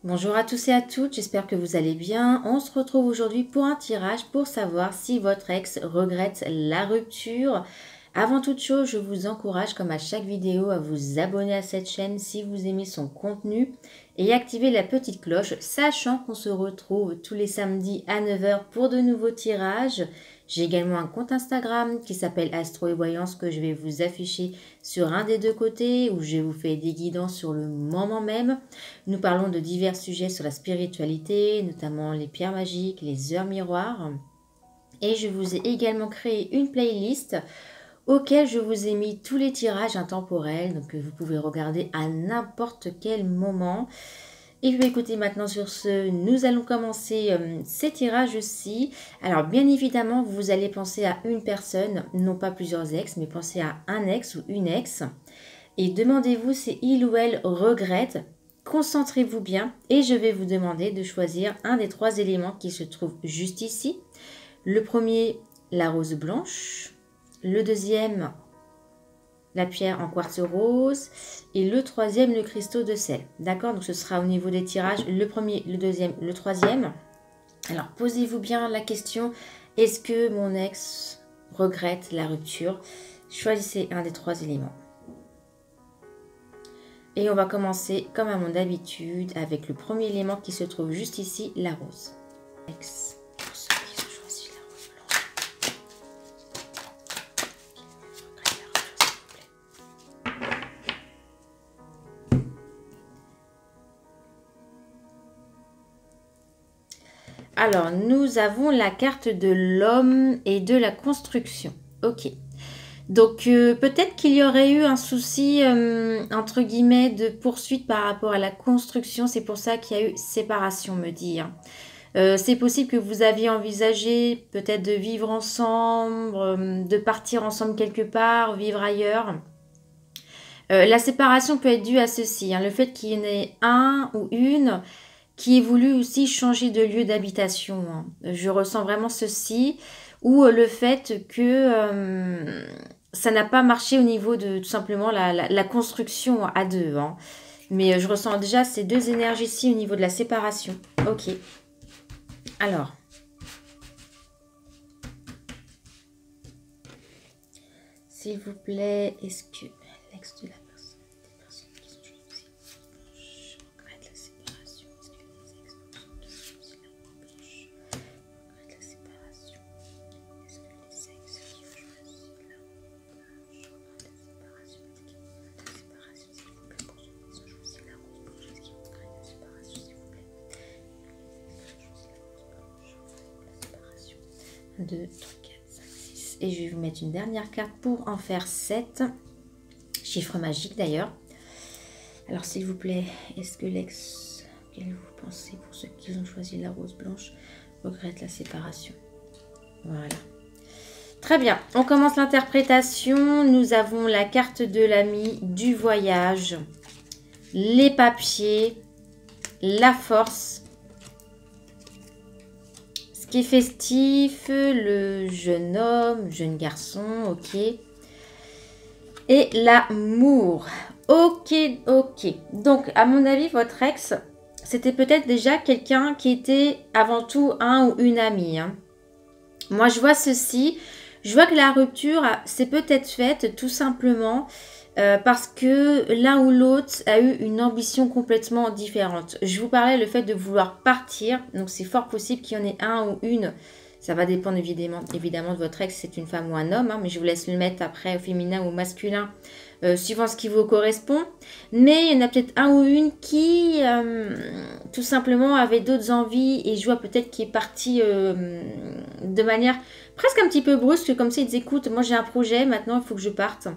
Bonjour à tous et à toutes, j'espère que vous allez bien. On se retrouve aujourd'hui pour un tirage pour savoir si votre ex regrette la rupture. Avant toute chose, je vous encourage comme à chaque vidéo à vous abonner à cette chaîne si vous aimez son contenu et activer la petite cloche, sachant qu'on se retrouve tous les samedis à 9 h pour de nouveaux tirages. J'ai également un compte Instagram qui s'appelle Astro et Voyance que je vais vous afficher sur un des deux côtés où je vous fais des guidances sur le moment même. Nous parlons de divers sujets sur la spiritualité, notamment les pierres magiques, les heures miroirs. Et je vous ai également créé une playlist auquel je vous ai mis tous les tirages intemporels, donc vous pouvez regarder à n'importe quel moment. Et bien écoutez, maintenant sur ce, nous allons commencer ces tirages-ci. Alors bien évidemment, vous allez penser à une personne, non pas plusieurs ex, mais pensez à un ex ou une ex. Et demandez-vous si il ou elle regrette. Concentrez-vous bien et je vais vous demander de choisir un des trois éléments qui se trouvent juste ici. Le premier, la rose blanche. Le deuxième, la pierre en quartz rose. Et le troisième, le cristaux de sel. D'accord? Donc ce sera au niveau des tirages, le premier, le deuxième, le troisième. Alors posez-vous bien la question, est-ce que mon ex regrette la rupture? Choisissez un des trois éléments. Et on va commencer comme à mon habitude avec le premier élément qui se trouve juste ici, la rose. Ex. Pour ceux qui ont choisi la rose blanche. Alors, nous avons la carte de l'homme et de la construction. Ok. Donc, peut-être qu'il y aurait eu un souci, entre guillemets, de poursuite par rapport à la construction. C'est pour ça qu'il y a eu séparation, me dit. C'est possible que vous aviez envisagé peut-être de vivre ensemble, de partir ensemble quelque part, vivre ailleurs. La séparation peut être due à ceci. Le fait qu'il y en ait un ou une qui ait voulu aussi changer de lieu d'habitation. Je ressens vraiment ceci. Ou le fait que ça n'a pas marché au niveau de tout simplement la construction à deux. Mais je ressens déjà ces deux énergies-ci au niveau de la séparation. Ok. Alors. S'il vous plaît, est-ce que l'ex de la personne, des personnes qui sont choisies blanche, regrette la séparation? Est-ce que les ex qui sont choisis la rose blanche regrette la séparation? Est-ce que les ex qui ont choisi la rose blanche regrettent la séparation? Est-ce qu'ils regrettent la séparation, s'il vous plaît, pour ceux qui ont choisi la rose blanche? Est-ce qu'ils regrettent la séparation, s'il vous plaît? Les ex qui ont choisi la rose blanche regrettent la séparation. 1, 2, 3, 4, 5, 6. Et je vais vous mettre une dernière carte pour en faire 7. Chiffre magique d'ailleurs. Alors s'il vous plaît, est-ce que l'ex auquel vous pensez, pour ceux qui ont choisi la rose blanche, regrette la séparation? Voilà. Très bien, on commence l'interprétation. Nous avons la carte de l'ami, du voyage, les papiers, la force, ce qui est festif, le jeune homme, jeune garçon, ok. Et l'amour. Ok, ok. Donc, à mon avis, votre ex, c'était peut-être déjà quelqu'un qui était avant tout un ou une amie. Moi, je vois ceci. Je vois que la rupture s'est peut-être faite tout simplement parce que l'un ou l'autre a eu une ambition complètement différente. Je vous parlais le fait de vouloir partir. Donc, c'est fort possible qu'il y en ait un ou une. Ça va dépendre évidemment de votre ex, c'est une femme ou un homme. Mais je vous laisse le mettre après au féminin ou au masculin, suivant ce qui vous correspond. Mais il y en a peut-être un ou une qui, tout simplement, avait d'autres envies. Et je vois peut-être qu'il est parti de manière presque un petit peu brusque. Comme ça, il dit, écoute, moi j'ai un projet, maintenant il faut que je parte.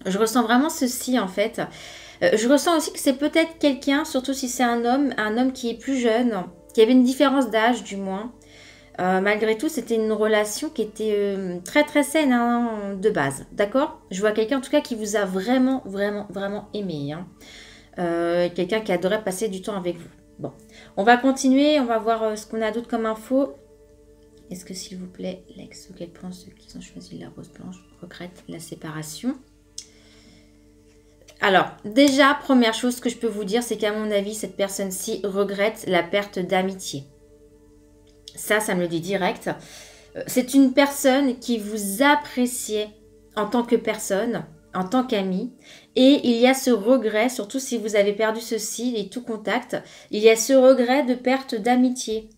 Je ressens vraiment ceci en fait. Je ressens aussi que c'est peut-être quelqu'un, surtout si c'est un homme qui est plus jeune, qui avait une différence d'âge du moins. Malgré tout, c'était une relation qui était très très saine de base, d'accord? Je vois quelqu'un en tout cas qui vous a vraiment, vraiment, vraiment aimé. Quelqu'un qui adorait passer du temps avec vous. Bon, on va continuer, on va voir ce qu'on a d'autre comme info. Est-ce que s'il vous plaît, l'ex auquel pense ceux qui ont choisi la rose blanche regrette la séparation? Alors, déjà, première chose que je peux vous dire, c'est qu'à mon avis, cette personne-ci regrette la perte d'amitié. Ça me le dit direct. C'est une personne qui vous appréciait en tant que personne, en tant qu'ami. Et il y a ce regret, surtout si vous avez perdu ceci et tout contact, il y a ce regret de perte d'amitié.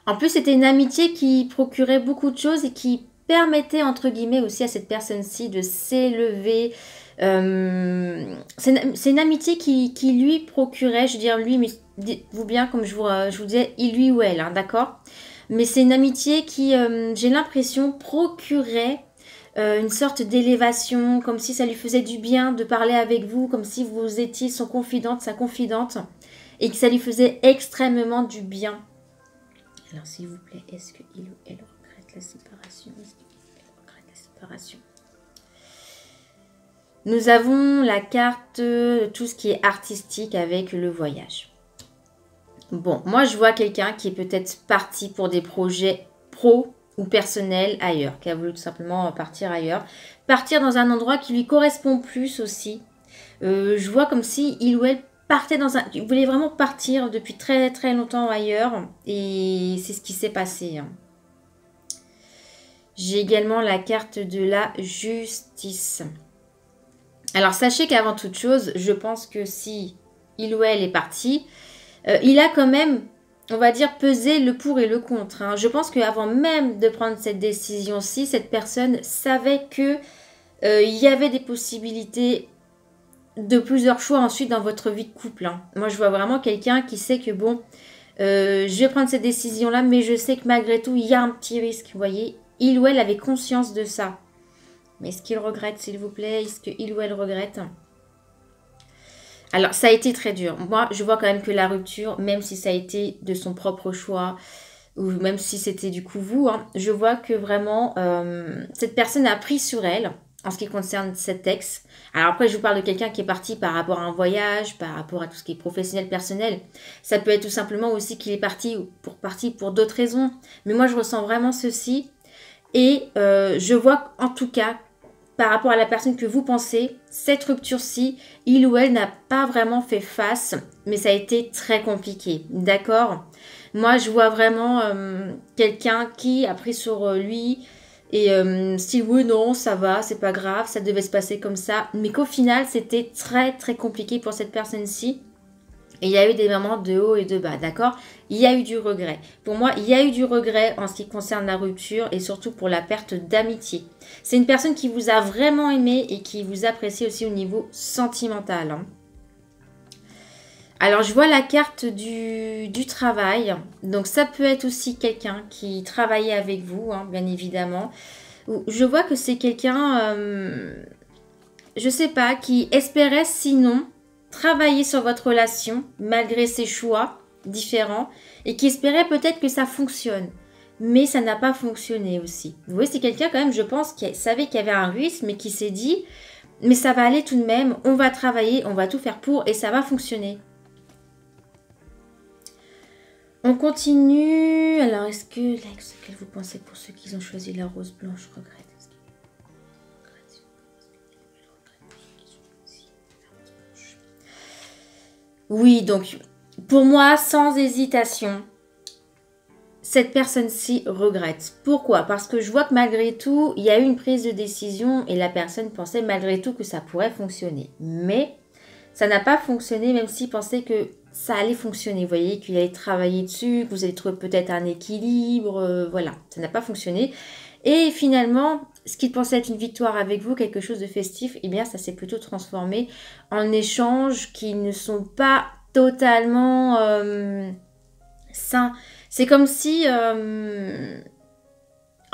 En plus, c'était une amitié qui procurait beaucoup de choses et qui permettait, entre guillemets, aussi à cette personne-ci de s'élever. C'est une amitié qui lui procurait, je veux dire lui, mais dites-vous bien, comme je vous disais, il lui ou elle, hein, d'accord? Mais c'est une amitié qui, j'ai l'impression, procurait une sorte d'élévation, comme si ça lui faisait du bien de parler avec vous, comme si vous étiez son confidente, sa confidente, et que ça lui faisait extrêmement du bien. Alors, s'il vous plaît, est-ce qu'il ou elle regrette la séparation? Est-ce qu'il regrette la séparation? Nous avons la carte de tout ce qui est artistique avec le voyage. Bon, moi, je vois quelqu'un qui est peut-être parti pour des projets pro ou personnels ailleurs, qui a voulu tout simplement partir ailleurs. Partir dans un endroit qui lui correspond plus aussi. Je vois comme si il ou elle partait dans un... Il voulait vraiment partir depuis très très longtemps ailleurs. Et c'est ce qui s'est passé. Hein. J'ai également la carte de la justice. Alors sachez qu'avant toute chose, je pense que si il ou elle est parti, il a quand même, on va dire, pesé le pour et le contre. Hein. Je pense qu'avant même de prendre cette décision-ci, cette personne savait que il y avait des possibilités de plusieurs choix ensuite dans votre vie de couple. Hein. Moi, je vois vraiment quelqu'un qui sait que bon, je vais prendre cette décision-là, mais je sais que malgré tout, il y a un petit risque. Vous voyez, il ou elle avait conscience de ça. Mais est-ce qu'il regrette, s'il vous plaît? Est-ce qu'il ou elle regrette? Alors, ça a été très dur. Moi, je vois quand même que la rupture, même si ça a été de son propre choix, ou même si c'était du coup vous, hein, je vois que vraiment, cette personne a pris sur elle, en ce qui concerne cet ex. Alors après, je vous parle de quelqu'un qui est parti par rapport à un voyage, par rapport à tout ce qui est professionnel, personnel. Ça peut être tout simplement aussi qu'il est parti pour d'autres raisons. Mais moi, je ressens vraiment ceci. Et je vois en tout cas, par rapport à la personne que vous pensez, cette rupture-ci, il ou elle n'a pas vraiment fait face, mais ça a été très compliqué, d'accord? Moi, je vois vraiment quelqu'un qui a pris sur lui et si oui, non, ça va, c'est pas grave, ça devait se passer comme ça, mais qu'au final, c'était très très compliqué pour cette personne-ci. Et il y a eu des moments de haut et de bas, d'accord? Il y a eu du regret. Pour moi, il y a eu du regret en ce qui concerne la rupture et surtout pour la perte d'amitié. C'est une personne qui vous a vraiment aimé et qui vous apprécie aussi au niveau sentimental. Hein. Alors, je vois la carte du travail. Donc, ça peut être aussi quelqu'un qui travaillait avec vous, hein, bien évidemment. Je vois que c'est quelqu'un, je sais pas, qui espérait sinon travailler sur votre relation malgré ses choix différents et qui espérait peut-être que ça fonctionne. Mais ça n'a pas fonctionné aussi. Vous voyez, c'est quelqu'un quand même, je pense, qui savait qu'il y avait un risque, mais qui s'est dit, mais ça va aller tout de même, on va travailler, on va tout faire pour et ça va fonctionner. On continue. Alors, est-ce que l'ex, qu'elle vous pensez pour ceux qui ont choisi la rose blanche regrette? Oui, donc, pour moi, sans hésitation, cette personne-ci regrette. Pourquoi? Parce que je vois que malgré tout, il y a eu une prise de décision et la personne pensait malgré tout que ça pourrait fonctionner. Mais ça n'a pas fonctionné, même s'il pensait que ça allait fonctionner. Vous voyez, qu'il allait travailler dessus, que vous allez trouver peut-être un équilibre. Voilà, ça n'a pas fonctionné. Et finalement, ce qui pensait être une victoire avec vous, quelque chose de festif, eh bien, ça s'est plutôt transformé en échanges qui ne sont pas totalement sains. C'est comme si, en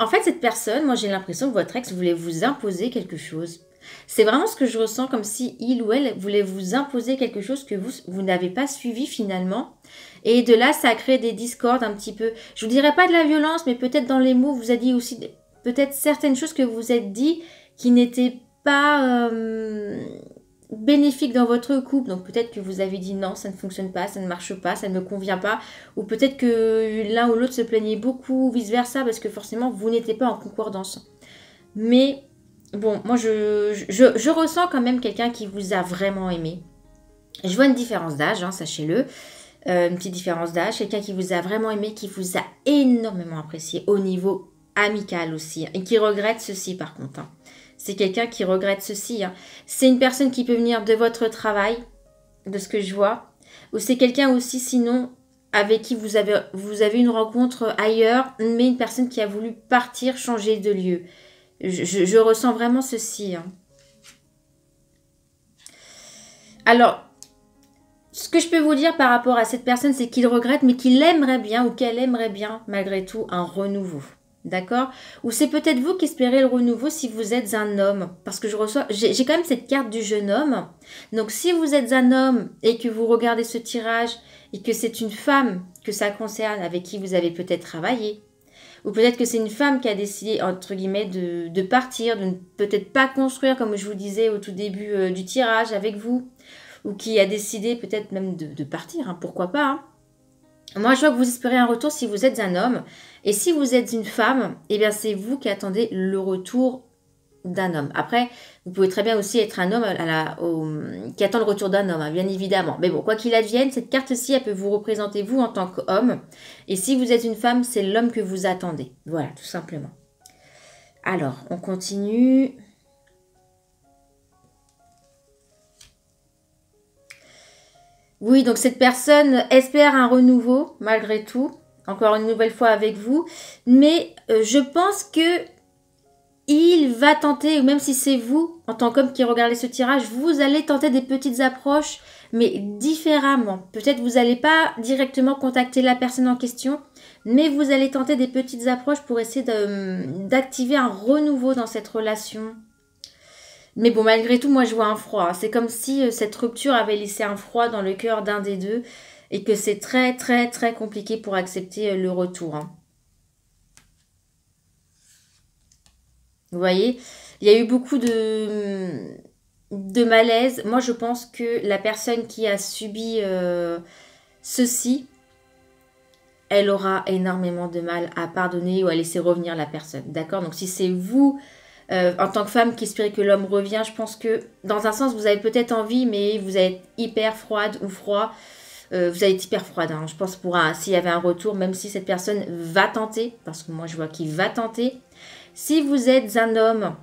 fait, cette personne, moi j'ai l'impression que votre ex voulait vous imposer quelque chose. C'est vraiment ce que je ressens, comme si il ou elle voulait vous imposer quelque chose que vous n'avez pas suivi finalement. Et de là, ça a créé des discordes un petit peu. Je vous dirais pas de la violence, mais peut-être dans les mots, vous a dit aussi peut-être certaines choses que vous vous êtes dit qui n'étaient pas bénéfique dans votre couple. Donc peut-être que vous avez dit non, ça ne fonctionne pas, ça ne marche pas, ça ne me convient pas. Ou peut-être que l'un ou l'autre se plaignait beaucoup, vice-versa, parce que forcément, vous n'étiez pas en concordance. Mais bon, moi, je ressens quand même quelqu'un qui vous a vraiment aimé. Je vois une différence d'âge, hein, sachez-le. Une petite différence d'âge. Quelqu'un qui vous a vraiment aimé, qui vous a énormément apprécié au niveau amical aussi. Et qui regrette ceci par contre. Hein. C'est quelqu'un qui regrette ceci. Hein. C'est une personne qui peut venir de votre travail, de ce que je vois. Ou c'est quelqu'un aussi sinon avec qui vous avez une rencontre ailleurs, mais une personne qui a voulu partir, changer de lieu. Je ressens vraiment ceci. Hein. Alors, ce que je peux vous dire par rapport à cette personne, c'est qu'il regrette, mais qu'il aimerait bien ou qu'elle aimerait bien, malgré tout, un renouveau. D'accord? Ou c'est peut-être vous qui espérez le renouveau si vous êtes un homme. Parce que j'ai quand même cette carte du jeune homme. Donc si vous êtes un homme et que vous regardez ce tirage et que c'est une femme que ça concerne, avec qui vous avez peut-être travaillé, ou peut-être que c'est une femme qui a décidé, entre guillemets, de partir, de ne peut-être pas construire, comme je vous disais au tout début du tirage avec vous, ou qui a décidé peut-être même de partir, hein, pourquoi pas. Hein. Moi, je vois que vous espérez un retour si vous êtes un homme. Et si vous êtes une femme, eh bien, c'est vous qui attendez le retour d'un homme. Après, vous pouvez très bien aussi être un homme qui attend le retour d'un homme, hein, bien évidemment. Mais bon, quoi qu'il advienne, cette carte-ci, elle peut vous représenter vous en tant qu'homme. Et si vous êtes une femme, c'est l'homme que vous attendez. Voilà, tout simplement. Alors, on continue. Oui, donc cette personne espère un renouveau, malgré tout, encore une nouvelle fois avec vous, mais je pense que il va tenter, ou même si c'est vous, en tant qu'homme qui regardez ce tirage, vous allez tenter des petites approches, mais différemment. Peut-être vous n'allez pas directement contacter la personne en question, mais vous allez tenter des petites approches pour essayer d'activer un renouveau dans cette relation. Mais bon, malgré tout, moi, je vois un froid. C'est comme si cette rupture avait laissé un froid dans le cœur d'un des deux et que c'est très, très, très compliqué pour accepter le retour. Hein. Vous voyez, il y a eu beaucoup de malaise. Moi, je pense que la personne qui a subi ceci, elle aura énormément de mal à pardonner ou à laisser revenir la personne. D'accord? Donc, si c'est vous... en tant que femme qui espère que l'homme revient, je pense que dans un sens, vous avez peut-être envie, mais vous êtes hyper froide ou froid. Vous allez être hyper froide. Hein. Je pense s'il y avait un retour, même si cette personne va tenter, parce que moi je vois qu'il va tenter. Si vous êtes un homme,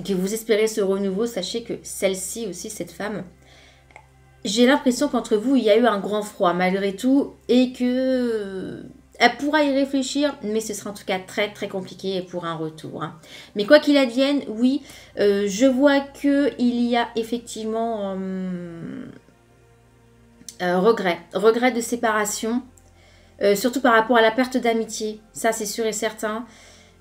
que vous espérez ce renouveau, sachez que celle-ci aussi, cette femme, j'ai l'impression qu'entre vous, il y a eu un grand froid malgré tout et que... elle pourra y réfléchir, mais ce sera en tout cas très très compliqué pour un retour. Hein. Mais quoi qu'il advienne, oui, je vois qu'il y a effectivement regret de séparation, surtout par rapport à la perte d'amitié, ça c'est sûr et certain.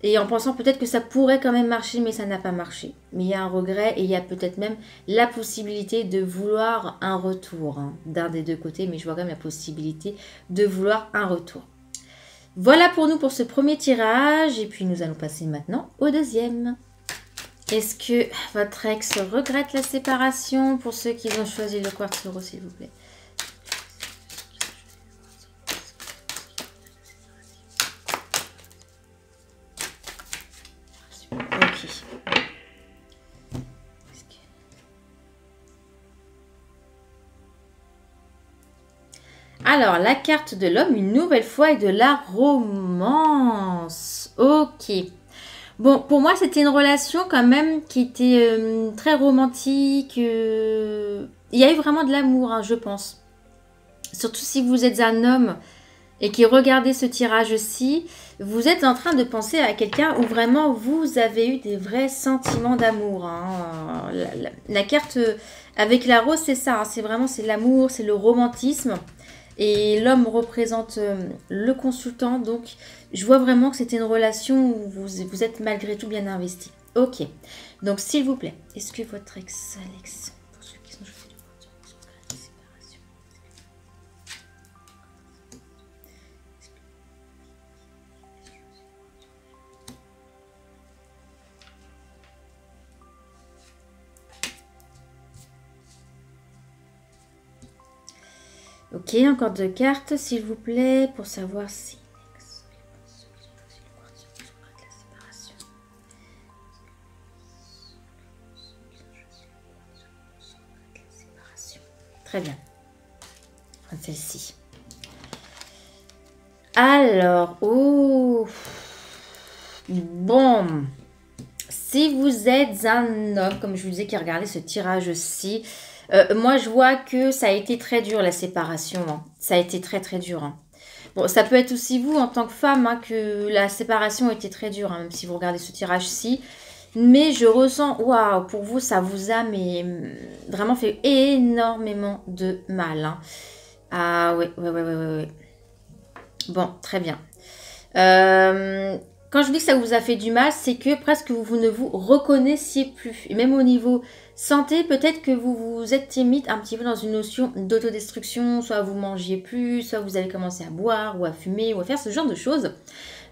Et en pensant peut-être que ça pourrait quand même marcher, mais ça n'a pas marché. Mais il y a un regret et il y a peut-être même la possibilité de vouloir un retour hein, d'un des deux côtés, mais je vois quand même la possibilité de vouloir un retour. Voilà pour nous pour ce premier tirage. Et puis nous allons passer maintenant au deuxième. Est-ce que votre ex regrette la séparation? Pour ceux qui ont choisi le quartz euro, s'il vous plaît. Ok. Alors, la carte de l'homme, une nouvelle fois, est de la romance. Ok. Bon, pour moi, c'était une relation quand même qui était très romantique. Il y a eu vraiment de l'amour, hein, je pense. Surtout si vous êtes un homme et qui regardez ce tirage-ci, vous êtes en train de penser à quelqu'un où vraiment vous avez eu des vrais sentiments d'amour. Hein. La carte avec la rose, c'est ça. Hein, c'est l'amour, c'est le romantisme. Et l'homme représente le consultant. Donc, je vois vraiment que c'était une relation où vous êtes malgré tout bien investi. Ok. Donc, s'il vous plaît, est-ce que votre ex, Alex, pour ceux qui sont choisis de séparation, Ok, encore 2 cartes, s'il vous plaît, pour savoir si... Très bien. Celle-ci. Alors, oh, bon, si vous êtes un homme, comme je vous disais, qui regardait ce tirage-ci, moi je vois que ça a été très dur la séparation, hein. Ça a été très très dur, hein. Bon, ça peut être aussi vous en tant que femme, hein, que la séparation a été très dure, hein, même si vous regardez ce tirage-ci. Mais je ressens, waouh, pour vous, ça vous a mais, vraiment fait énormément de mal, hein. Ah oui, ouais. Bon, très bien. Quand je dis que ça vous a fait du mal, c'est que presque vous ne vous reconnaissiez plus. Et même au niveau santé, peut-être que vous vous êtes timide un petit peu dans une notion d'autodestruction. Soit vous mangiez plus, soit vous avez commencé à boire ou à fumer ou à faire ce genre de choses.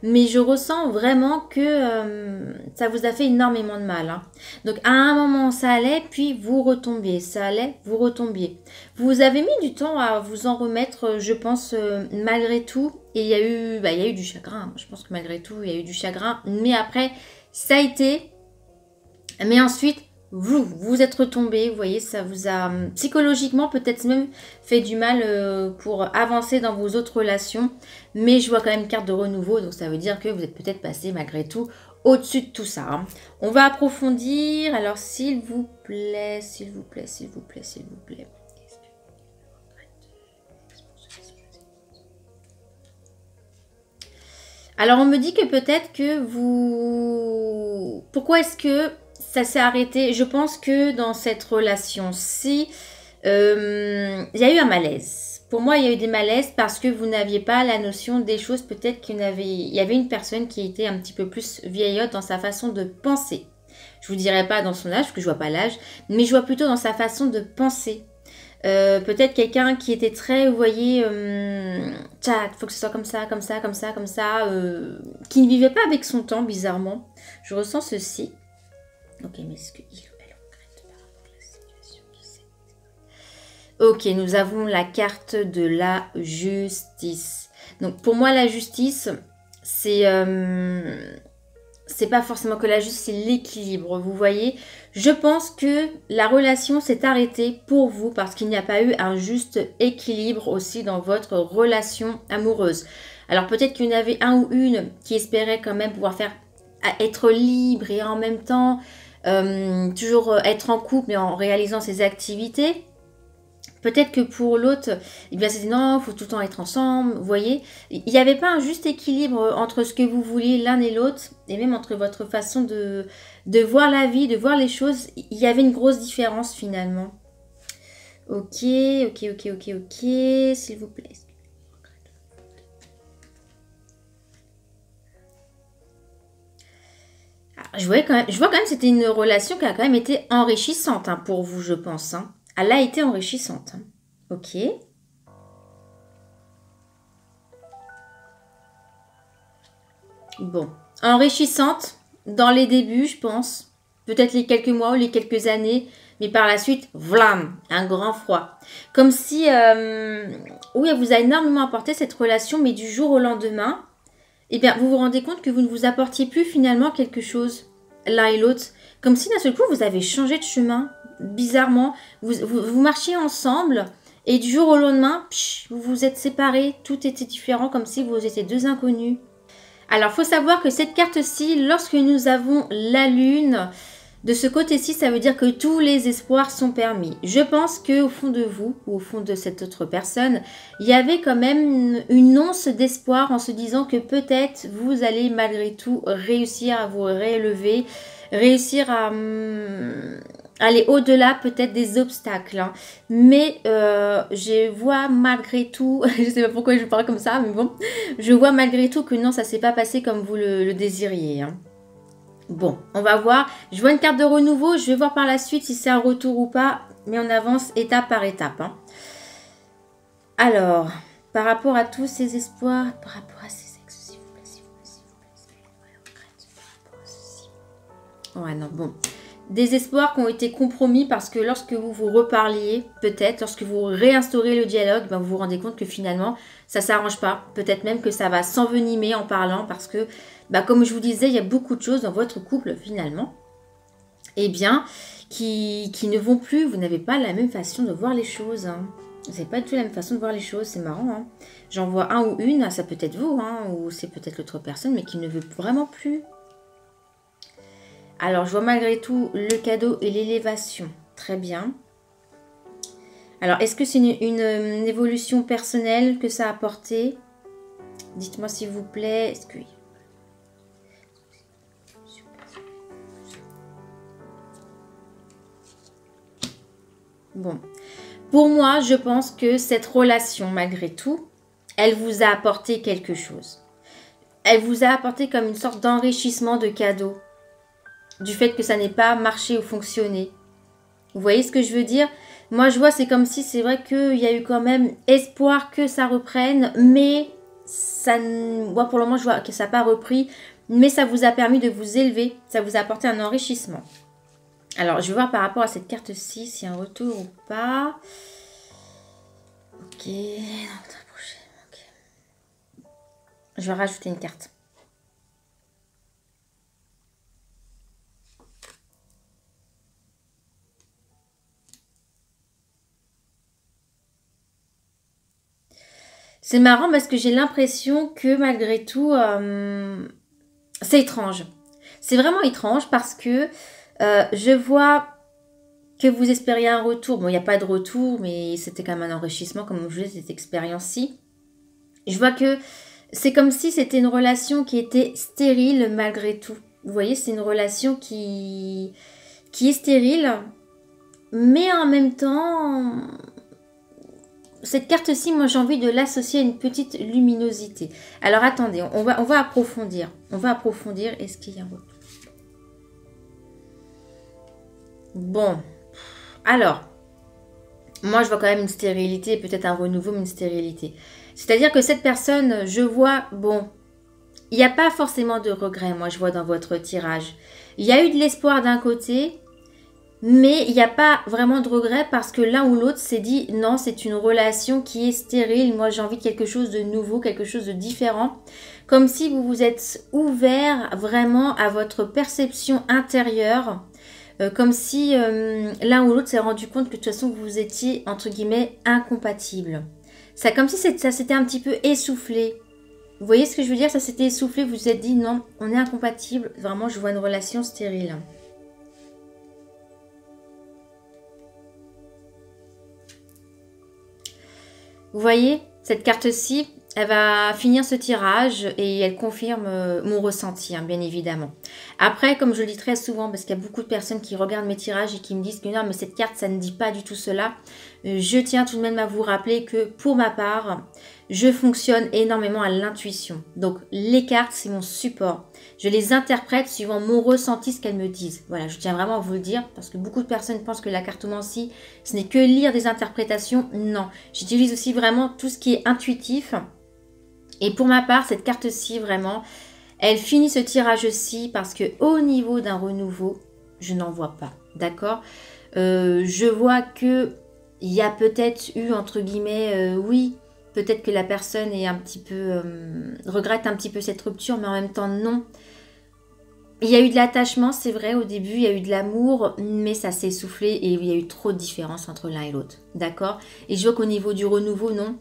Mais je ressens vraiment que ça vous a fait énormément de mal, hein. Donc à un moment ça allait, puis vous retombiez. Ça allait, vous retombiez. Vous avez mis du temps à vous en remettre, je pense, malgré tout. Et il y a eu du chagrin. Je pense que malgré tout, il y a eu du chagrin. Mais après, ça a été. Mais ensuite, vous êtes retombé. Vous voyez, ça vous a psychologiquement peut-être même fait du mal pour avancer dans vos autres relations. Mais je vois quand même une carte de renouveau. Donc ça veut dire que vous êtes peut-être passé malgré tout au-dessus de tout ça, hein. On va approfondir. Alors s'il vous plaît. Alors, on me dit que peut-être que vous... Pourquoi est-ce que ça s'est arrêté? Je pense que dans cette relation-ci, il y a eu un malaise. Pour moi, il y a eu des malaises parce que vous n'aviez pas la notion des choses. Peut-être qu'il y avait une personne qui était un petit peu plus vieillotte dans sa façon de penser. Je vous dirai pas dans son âge, parce que je vois pas l'âge, mais je vois plutôt dans sa façon de penser. Peut-être quelqu'un qui était très, vous voyez, tcha, faut que ce soit comme ça, qui ne vivait pas avec son temps, bizarrement. Je ressens ceci. Ok, mais est-ce qu'il ou elle regrette par rapport à la situation qui s'est... Ok, nous avons la carte de la justice. Donc, pour moi, la justice, c'est pas forcément que la justice, c'est l'équilibre, vous voyez. Je pense que la relation s'est arrêtée pour vous parce qu'il n'y a pas eu un juste équilibre aussi dans votre relation amoureuse. Alors peut-être qu'il y en avait un ou une qui espérait quand même pouvoir être libre et en même temps toujours être en couple mais en réalisant ses activités. Peut-être que pour l'autre, eh bien c'était non, il faut tout le temps être ensemble, vous voyez. Il n'y avait pas un juste équilibre entre ce que vous vouliez l'un et l'autre, et même entre votre façon de voir la vie, de voir les choses. Il y avait une grosse différence finalement. Ok, s'il vous plaît. Alors, je vois quand même que c'était une relation qui a quand même été enrichissante, hein, pour vous, je pense, hein. Elle a été enrichissante, hein. Ok. Bon. Enrichissante dans les débuts, je pense. Peut-être les quelques mois ou les quelques années. Mais par la suite, vlam, un grand froid. Comme si, oui, elle vous a énormément apporté cette relation, mais du jour au lendemain, eh bien, vous vous rendez compte que vous ne vous apportiez plus finalement quelque chose, l'un et l'autre. Comme si d'un seul coup, vous avez changé de chemin. Bizarrement, vous marchiez ensemble et du jour au lendemain, vous vous êtes séparés, tout était différent comme si vous étiez deux inconnus. Alors, il faut savoir que cette carte-ci, lorsque nous avons la lune, de ce côté-ci, ça veut dire que tous les espoirs sont permis. Je pense qu'au fond de vous, ou au fond de cette autre personne, il y avait quand même une once d'espoir en se disant que peut-être vous allez malgré tout réussir à vous réélever, réussir à aller au-delà peut-être des obstacles, hein. Mais je vois malgré tout, je ne sais pas pourquoi je parle comme ça, mais bon, je vois malgré tout que non, ça ne s'est pas passé comme vous le désiriez, hein. Bon, on va voir. Je vois une carte de renouveau. Je vais voir par la suite si c'est un retour ou pas. Mais on avance étape par étape, hein. Alors, par rapport à tous ces espoirs, par rapport à ces ex, s'il vous plaît, par rapport à ceci. Ouais, non, bon. Des espoirs qui ont été compromis parce que lorsque vous vous reparliez, peut-être, lorsque vous réinstaurez le dialogue, ben vous vous rendez compte que finalement, ça ne s'arrange pas. Peut-être même que ça va s'envenimer en parlant parce que, ben comme je vous disais, il y a beaucoup de choses dans votre couple finalement, eh bien, qui ne vont plus. Vous n'avez pas la même façon de voir les choses. Hein. Vous n'avez pas du tout la même façon de voir les choses, c'est marrant. Hein. J'en vois un ou une, ça peut être vous, hein, ou c'est peut-être l'autre personne, mais qui ne veut vraiment plus. Alors, je vois malgré tout le cadeau et l'élévation. Très bien. Alors, est-ce que c'est une évolution personnelle que ça a apporté? Dites-moi s'il vous plaît. Est-ce que... Bon. Pour moi, je pense que cette relation, malgré tout, elle vous a apporté quelque chose. Elle vous a apporté comme une sorte d'enrichissement de cadeau. Du fait que ça n'ait pas marché ou fonctionné. Vous voyez ce que je veux dire? Moi, je vois, c'est comme si c'est vrai qu'il y a eu quand même espoir que ça reprenne, mais ça, moi, pour le moment, je vois que ça n'a pas repris, mais ça vous a permis de vous élever, ça vous a apporté un enrichissement. Alors, je vais voir par rapport à cette carte-ci, s'il y a un retour ou pas. Ok, je vais rajouter une carte. C'est marrant parce que j'ai l'impression que malgré tout, c'est étrange. C'est vraiment étrange parce que je vois que vous espériez un retour. Bon, il n'y a pas de retour, mais c'était quand même un enrichissement, comme je disais, cette expérience-ci. Je vois que c'est comme si c'était une relation qui était stérile malgré tout. Vous voyez, c'est une relation qui est stérile, mais en même temps... Cette carte-ci, moi j'ai envie de l'associer à une petite luminosité. Alors attendez, on va approfondir. On va approfondir. Est-ce qu'il y a un retour? Bon. Alors, moi je vois quand même une stérilité, peut-être un renouveau, mais une stérilité. C'est-à-dire que cette personne, je vois, bon, il n'y a pas forcément de regret, moi je vois dans votre tirage. Il y a eu de l'espoir d'un côté, mais il n'y a pas vraiment de regret parce que l'un ou l'autre s'est dit non, c'est une relation qui est stérile. Moi, j'ai envie de quelque chose de nouveau, quelque chose de différent. Comme si vous vous êtes ouvert vraiment à votre perception intérieure. Comme si l'un ou l'autre s'est rendu compte que de toute façon, vous étiez, entre guillemets, incompatibles. Ça, comme si ça s'était un petit peu essoufflé. Vous voyez ce que je veux dire? Ça s'était essoufflé, vous vous êtes dit non, on est incompatibles. Vraiment, je vois une relation stérile. Vous voyez, cette carte-ci, elle va finir ce tirage et elle confirme mon ressenti, hein, bien évidemment. Après, comme je le dis très souvent, parce qu'il y a beaucoup de personnes qui regardent mes tirages et qui me disent que non, mais cette carte, ça ne dit pas du tout cela. Je tiens tout de même à vous rappeler que pour ma part, je fonctionne énormément à l'intuition. Donc, les cartes, c'est mon support. Je les interprète suivant mon ressenti, ce qu'elles me disent. Voilà, je tiens vraiment à vous le dire, parce que beaucoup de personnes pensent que la cartomancie, ce n'est que lire des interprétations. Non, j'utilise aussi vraiment tout ce qui est intuitif. Et pour ma part, cette carte-ci, vraiment, elle finit ce tirage-ci parce que au niveau d'un renouveau, je n'en vois pas. D'accord? Je vois que il y a peut-être eu, entre guillemets, oui, peut-être que la personne est un petit peu regrette un petit peu cette rupture, mais en même temps, non. Il y a eu de l'attachement, c'est vrai, au début, il y a eu de l'amour, mais ça s'est essoufflé et il y a eu trop de différence entre l'un et l'autre. D'accord? Et je vois qu'au niveau du renouveau, non.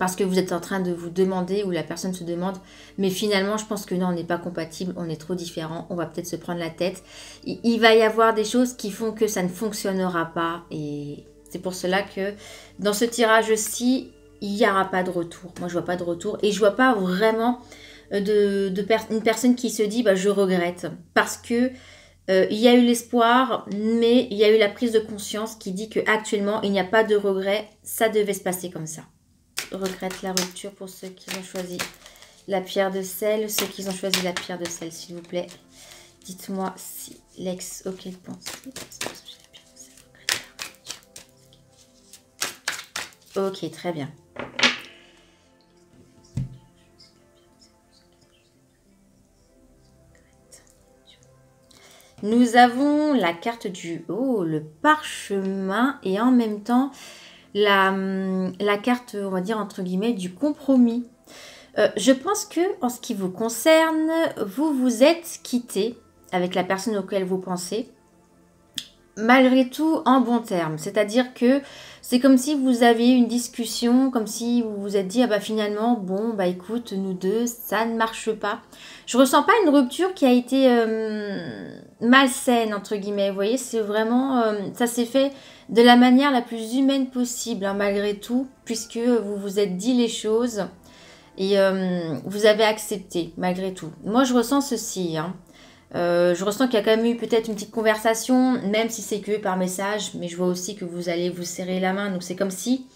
Parce que vous êtes en train de vous demander, ou la personne se demande, mais finalement, je pense que non, on n'est pas compatible, on est trop différents, on va peut-être se prendre la tête. Il va y avoir des choses qui font que ça ne fonctionnera pas. Et c'est pour cela que dans ce tirage-ci, il n'y aura pas de retour. Moi, je vois pas de retour. Et je vois pas vraiment une personne qui se dit bah, je regrette. Parce que il y a eu l'espoir, mais il y a eu la prise de conscience qui dit qu'actuellement, il n'y a pas de regret. Ça devait se passer comme ça. Regrette la rupture pour ceux qui ont choisi la pierre de sel. Ceux qui ont choisi la pierre de sel, s'il vous plaît. Dites-moi si l'ex auquel pensez. Ok, très bien. nous avons la carte du haut, le parchemin, et en même temps, la carte, on va dire, entre guillemets, du compromis. Je pense que, en ce qui vous concerne, vous vous êtes quitté avec la personne auquel vous pensez, malgré tout en bon terme. C'est-à-dire que c'est comme si vous aviez une discussion, comme si vous vous êtes dit, ah bah finalement, bon, bah écoute, nous deux, ça ne marche pas. Je ressens pas une rupture qui a été malsaine, entre guillemets. Vous voyez, c'est vraiment, ça s'est fait de la manière la plus humaine possible, hein, malgré tout, puisque vous vous êtes dit les choses et vous avez accepté, malgré tout. Moi, je ressens ceci, hein. Je ressens qu'il y a quand même eu peut-être une petite conversation, même si c'est que par message, mais je vois aussi que vous allez vous serrer la main, donc c'est comme si,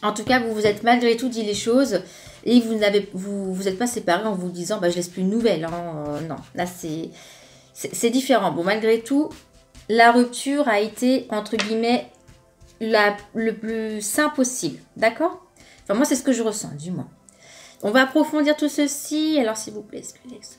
en tout cas, vous vous êtes malgré tout dit les choses et vous êtes pas séparés en vous disant, bah je laisse plus de nouvelles, hein. Non, là c'est différent. Bon, malgré tout, la rupture a été, entre guillemets, le plus sain possible, d'accord? Enfin, moi, c'est ce que je ressens, du moins. On va approfondir tout ceci, alors s'il vous plaît, est-ce que l'ex...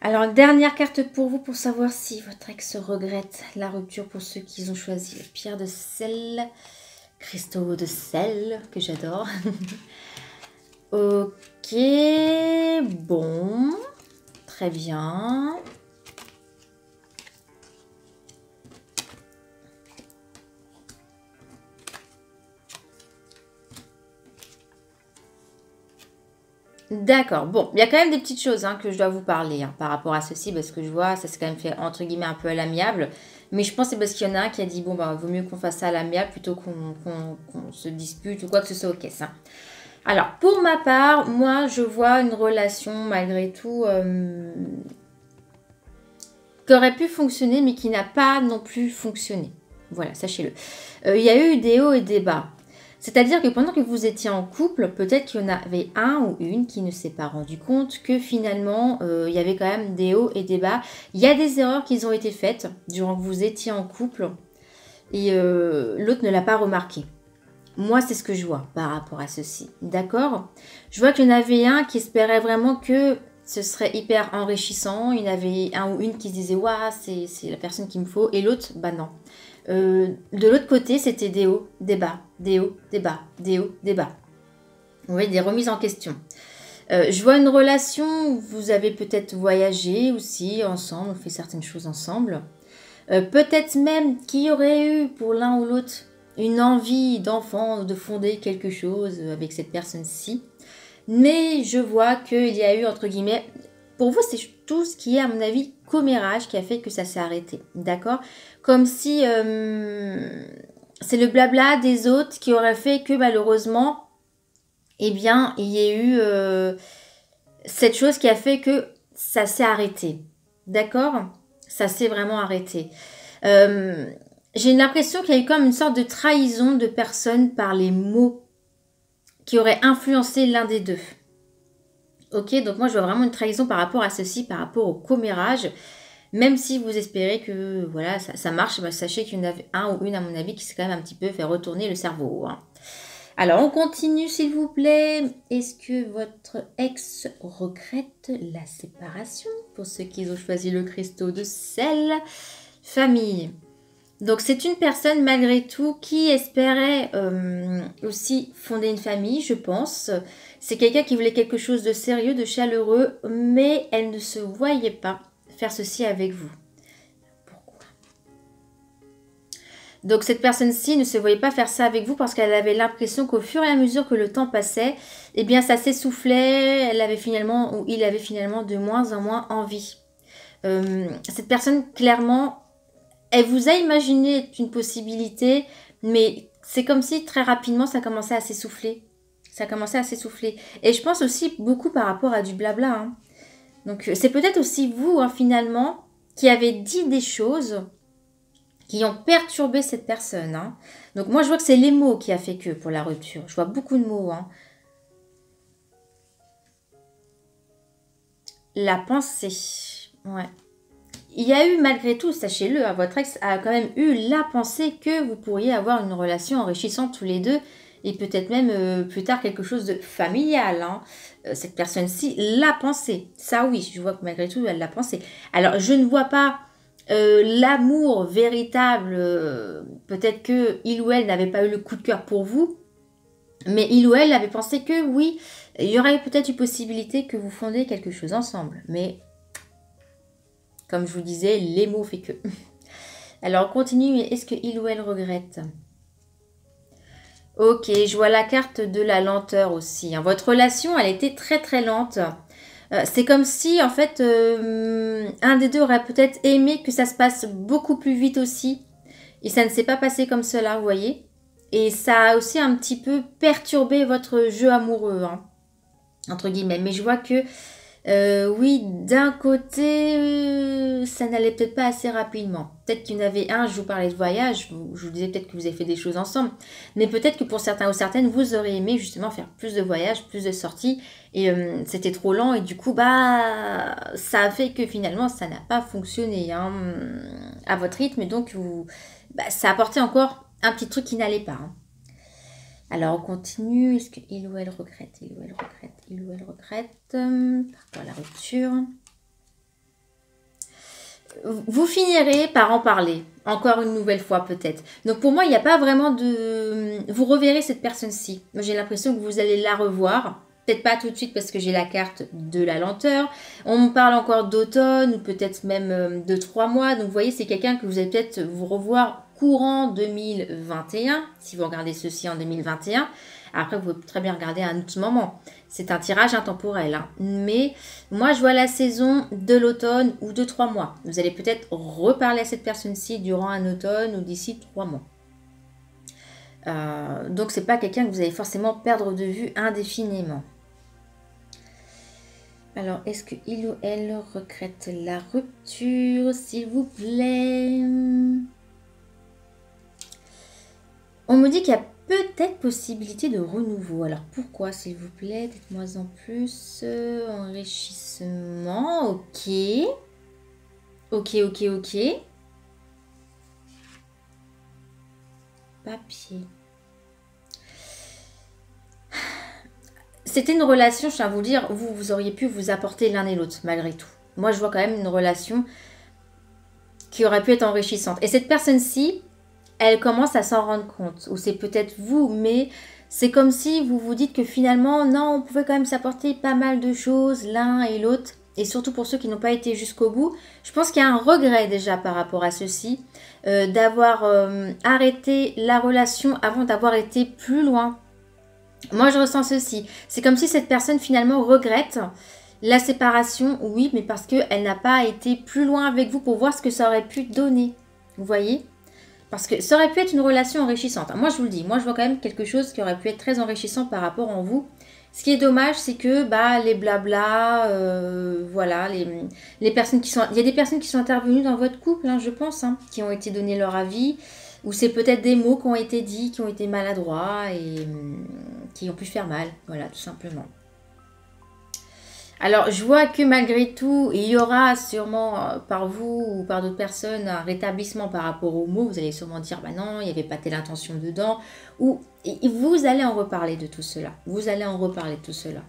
Alors, dernière carte pour vous, pour savoir si votre ex regrette la rupture, pour ceux qui ont choisi la pierre de sel, cristaux de sel, que j'adore. Ok, bon, très bien. D'accord, bon, il y a quand même des petites choses hein, que je dois vous parler hein, par rapport à ceci, parce que je vois, ça s'est quand même fait entre guillemets un peu à l'amiable, mais je pense que c'est parce qu'il y en a un qui a dit, bon, bah, vaut mieux qu'on fasse ça à l'amiable plutôt qu'on se dispute ou quoi que ce soit au caisse. Hein. Alors, pour ma part, moi, je vois une relation, malgré tout, qui aurait pu fonctionner, mais qui n'a pas non plus fonctionné. Voilà, sachez-le. Il y a eu des hauts et des bas. C'est-à-dire que pendant que vous étiez en couple, peut-être qu'il y en avait un ou une qui ne s'est pas rendu compte que finalement, il y avait quand même des hauts et des bas. Il y a des erreurs qui ont été faites durant que vous étiez en couple et l'autre ne l'a pas remarqué. Moi, c'est ce que je vois par rapport à ceci. D'accord? Je vois qu'il y en avait un qui espérait vraiment que ce serait hyper enrichissant. Il y en avait un ou une qui se disait « Waouh, c'est la personne qu'il me faut ». Et l'autre, bah non. De l'autre côté, c'était des hauts, des bas, des hauts, des bas, des hauts, des bas. Vous voyez, des remises en question. Je vois une relation où vous avez peut-être voyagé aussi ensemble, fait certaines choses ensemble. Peut-être même qu'il y aurait eu pour l'un ou l'autre une envie d'enfant, de fonder quelque chose avec cette personne-ci. Mais je vois qu'il y a eu, entre guillemets, pour vous, c'est tout ce qui est, à mon avis, commérage qui a fait que ça s'est arrêté. D'accord? Comme si c'est le blabla des autres qui aurait fait que malheureusement, eh bien, il y a eu cette chose qui a fait que ça s'est arrêté. D'accord? Ça s'est vraiment arrêté. J'ai l'impression qu'il y a eu comme une sorte de trahison de personnes par les mots qui auraient influencé l'un des deux. Ok, donc moi je vois vraiment une trahison par rapport à ceci, par rapport au commérage. Même si vous espérez que voilà ça marche, bah, sachez qu'il y en a un ou une à mon avis qui s'est quand même un petit peu fait retourner le cerveau. Hein. Alors on continue s'il vous plaît. Est-ce que votre ex regrette la séparation? Pour ceux qui ont choisi le cristaux de sel, famille. Donc c'est une personne malgré tout qui espérait aussi fonder une famille, je pense. C'est quelqu'un qui voulait quelque chose de sérieux, de chaleureux, mais elle ne se voyait pas faire ceci avec vous. Pourquoi? Donc cette personne-ci ne se voyait pas faire ça avec vous parce qu'elle avait l'impression qu'au fur et à mesure que le temps passait, eh bien ça s'essoufflait, elle avait finalement, ou il avait finalement de moins en moins envie. Cette personne, clairement, elle vous a imaginé une possibilité, mais c'est comme si très rapidement ça commençait à s'essouffler. Ça commençait à s'essouffler. Et je pense aussi beaucoup par rapport à du blabla. Hein. Donc c'est peut-être aussi vous, hein, finalement, qui avez dit des choses qui ont perturbé cette personne. Hein. Donc moi, je vois que c'est les mots qui a fait que pour la rupture. Je vois beaucoup de mots. Hein. La pensée. Ouais. Il y a eu malgré tout, sachez-le, hein, votre ex a quand même eu la pensée que vous pourriez avoir une relation enrichissante tous les deux et peut-être même plus tard quelque chose de familial. Hein. Cette personne-ci l'a pensé. Ça oui, je vois que malgré tout, elle l'a pensé. Alors, je ne vois pas l'amour véritable. Peut-être que il ou elle n'avait pas eu le coup de cœur pour vous, mais il ou elle avait pensé que oui, il y aurait peut-être une possibilité que vous fondiez quelque chose ensemble. Mais comme je vous disais, les mots fait que. Alors, on continue. Est-ce que il ou elle regrette? Ok, je vois la carte de la lenteur aussi. Hein. Votre relation, elle était très très lente. C'est comme si, en fait, un des deux aurait peut-être aimé que ça se passe beaucoup plus vite aussi. Et ça ne s'est pas passé comme cela, vous voyez. Et ça a aussi un petit peu perturbé votre jeu amoureux, hein, entre guillemets. Mais je vois que oui, d'un côté, ça n'allait peut-être pas assez rapidement. Peut-être qu'il y en avait un, je vous parlais de voyage, je vous disais peut-être que vous avez fait des choses ensemble, mais peut-être que pour certains ou certaines, vous auriez aimé justement faire plus de voyages, plus de sorties, et c'était trop lent, et du coup, bah, ça a fait que finalement, ça n'a pas fonctionné hein, à votre rythme, et donc, ça a apporté encore un petit truc qui n'allait pas. Hein. Alors, on continue. Est-ce qu'il ou elle regrette? Il ou elle regrette? Il ou elle regrette? Par rapport à la rupture. Vous finirez par en parler. Encore une nouvelle fois, peut-être. Donc, pour moi, il n'y a pas vraiment de... Vous reverrez cette personne-ci. Moi, j'ai l'impression que vous allez la revoir. Peut-être pas tout de suite parce que j'ai la carte de la lenteur. On me parle encore d'automne ou peut-être même de 3 mois. Donc, vous voyez, c'est quelqu'un que vous allez peut-être vous revoir courant 2021. Si vous regardez ceci en 2021. Après, vous pouvez très bien regarder à un autre moment. C'est un tirage intemporel. Hein. Mais moi, je vois la saison de l'automne ou de 3 mois. Vous allez peut-être reparler à cette personne-ci durant un automne ou d'ici 3 mois. Donc, c'est pas quelqu'un que vous allez forcément perdre de vue indéfiniment. Alors, est-ce que il ou elle regrette la rupture, s'il vous plaît? On me dit qu'il y a peut-être possibilité de renouveau. Alors, pourquoi, s'il vous plaît? Dites-moi en plus. Enrichissement, ok. Ok. Papier. C'était une relation, je tiens à vous dire, vous auriez pu vous apporter l'un et l'autre, malgré tout. Moi, je vois quand même une relation qui aurait pu être enrichissante. Et cette personne-ci, elle commence à s'en rendre compte. Ou c'est peut-être vous, mais c'est comme si vous vous dites que finalement, non, on pouvait quand même s'apporter pas mal de choses, l'un et l'autre. Et surtout pour ceux qui n'ont pas été jusqu'au bout. Je pense qu'il y a un regret déjà par rapport à ceci. D'avoir arrêté la relation avant d'avoir été plus loin. Moi, je ressens ceci. C'est comme si cette personne, finalement, regrette la séparation. Oui, mais parce qu'elle n'a pas été plus loin avec vous pour voir ce que ça aurait pu donner. Vous voyez? Parce que ça aurait pu être une relation enrichissante. Moi, je vous le dis. Moi, je vois quand même quelque chose qui aurait pu être très enrichissant par rapport en vous. Ce qui est dommage, c'est que les blabla, voilà, les personnes qui sont... Il y a des personnes qui sont intervenues dans votre couple, hein, je pense, hein, qui ont été donné leur avis. Ou c'est peut-être des mots qui ont été dits, qui ont été maladroits et qui ont pu faire mal. Voilà, tout simplement. Alors, je vois que malgré tout, il y aura sûrement par vous ou par d'autres personnes un rétablissement par rapport aux mots. Vous allez sûrement dire, bah non, il n'y avait pas telle intention dedans. Ou vous allez en reparler de tout cela. Vous allez en reparler de tout cela.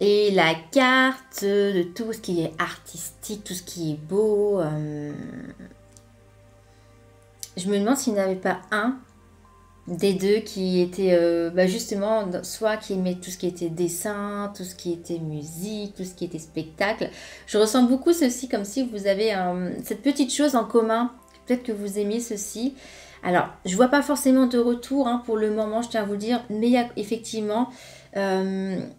Et la carte de tout ce qui est artistique, tout ce qui est beau. Je me demande s'il n'y en avait pas un des deux qui était justement, soit qui aimait tout ce qui était dessin, tout ce qui était musique, tout ce qui était spectacle. Je ressens beaucoup ceci comme si vous avez cette petite chose en commun. Peut-être que vous aimiez ceci. Alors, je ne vois pas forcément de retour hein, pour le moment, je tiens à vous le dire, mais il y a effectivement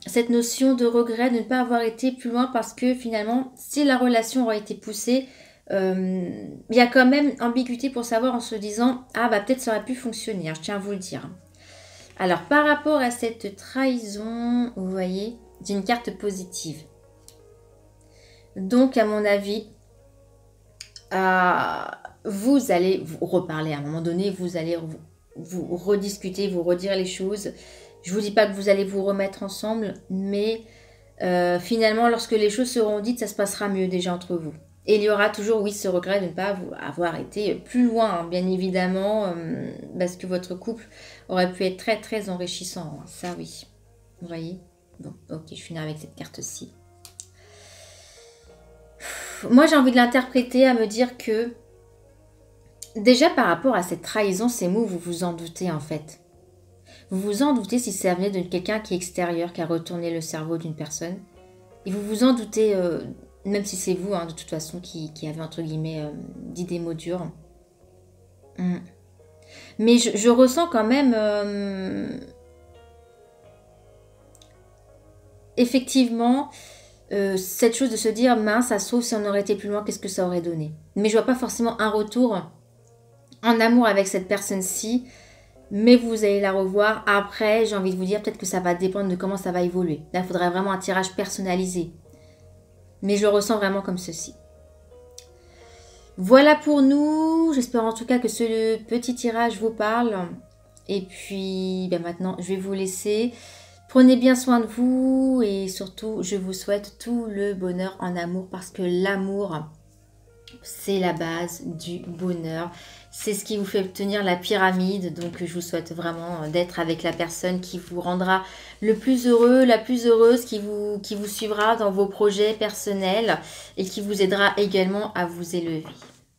cette notion de regret de ne pas avoir été plus loin parce que finalement, si la relation aurait été poussée, il y a quand même ambiguïté pour savoir en se disant ah bah peut-être ça aurait pu fonctionner, hein, je tiens à vous le dire. Alors par rapport à cette trahison, vous voyez, j'ai une carte positive. Donc à mon avis, vous allez vous reparler à un moment donné, vous allez vous rediscuter, vous redire les choses. Je vous dis pas que vous allez vous remettre ensemble, mais finalement, lorsque les choses seront dites, ça se passera mieux déjà entre vous. Et il y aura toujours, oui, ce regret de ne pas avoir été plus loin, hein, bien évidemment, parce que votre couple aurait pu être très, très enrichissant. Hein, ça, oui. Vous voyez? Bon, ok, je finis avec cette carte-ci. Moi, j'ai envie de l'interpréter à me dire que, déjà par rapport à cette trahison, ces mots, vous vous en doutez en fait. Vous vous en doutez si ça venait de quelqu'un qui est extérieur, qui a retourné le cerveau d'une personne. Et vous vous en doutez, même si c'est vous, hein, de toute façon, qui avez, entre guillemets, dit des mots durs. Mais je ressens quand même, effectivement, cette chose de se dire, mince, ça se trouve, si on aurait été plus loin, qu'est-ce que ça aurait donné? Mais je vois pas forcément un retour en amour avec cette personne-ci, mais vous allez la revoir. Après, j'ai envie de vous dire, peut-être que ça va dépendre de comment ça va évoluer. Là, il faudrait vraiment un tirage personnalisé. Mais je le ressens vraiment comme ceci. Voilà pour nous. J'espère en tout cas que ce petit tirage vous parle. Et puis, ben maintenant, je vais vous laisser. Prenez bien soin de vous et surtout, je vous souhaite tout le bonheur en amour parce que l'amour, c'est la base du bonheur. C'est ce qui vous fait tenir la pyramide. Donc, je vous souhaite vraiment d'être avec la personne qui vous rendra le plus heureux, la plus heureuse, qui vous suivra dans vos projets personnels et qui vous aidera également à vous élever.